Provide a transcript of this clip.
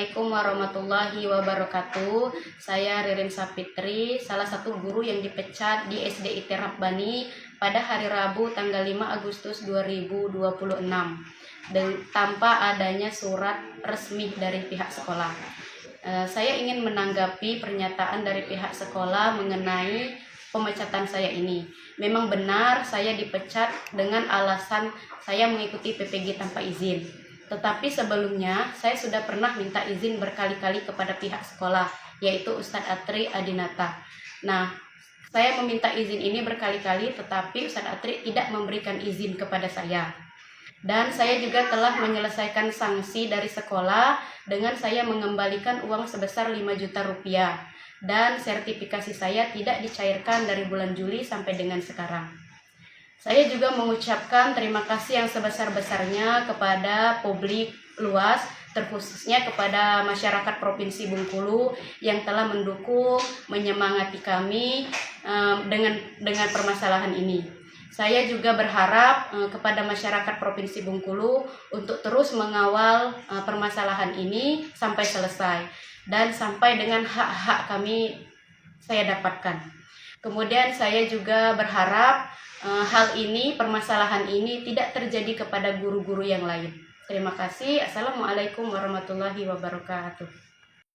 Assalamualaikum warahmatullahi wabarakatuh. Saya Ririn Sapitri, salah satu guru yang dipecat di SD IT Rabbani pada hari Rabu tanggal 5 Agustus 2026 tanpa adanya surat resmi dari pihak sekolah. Saya ingin menanggapi pernyataan dari pihak sekolah mengenai pemecatan saya ini. Memang benar saya dipecat dengan alasan saya mengikuti PPG tanpa izin. Tetapi sebelumnya saya sudah pernah minta izin berkali-kali kepada pihak sekolah, yaitu Ustadz Atri Adinata. Nah, saya meminta izin ini berkali-kali, tetapi Ustadz Atri tidak memberikan izin kepada saya. Dan saya juga telah menyelesaikan sanksi dari sekolah dengan saya mengembalikan uang sebesar 5 juta rupiah. Dan sertifikasi saya tidak dicairkan dari bulan Juli sampai dengan sekarang. Saya juga mengucapkan terima kasih yang sebesar-besarnya kepada publik luas, terkhususnya kepada masyarakat Provinsi Bengkulu yang telah mendukung, menyemangati kami dengan permasalahan ini. Saya juga berharap kepada masyarakat Provinsi Bengkulu untuk terus mengawal permasalahan ini sampai selesai dan sampai dengan hak-hak kami saya dapatkan. Kemudian saya juga berharap permasalahan ini tidak terjadi kepada guru-guru yang lain. Terima kasih. Assalamualaikum warahmatullahi wabarakatuh.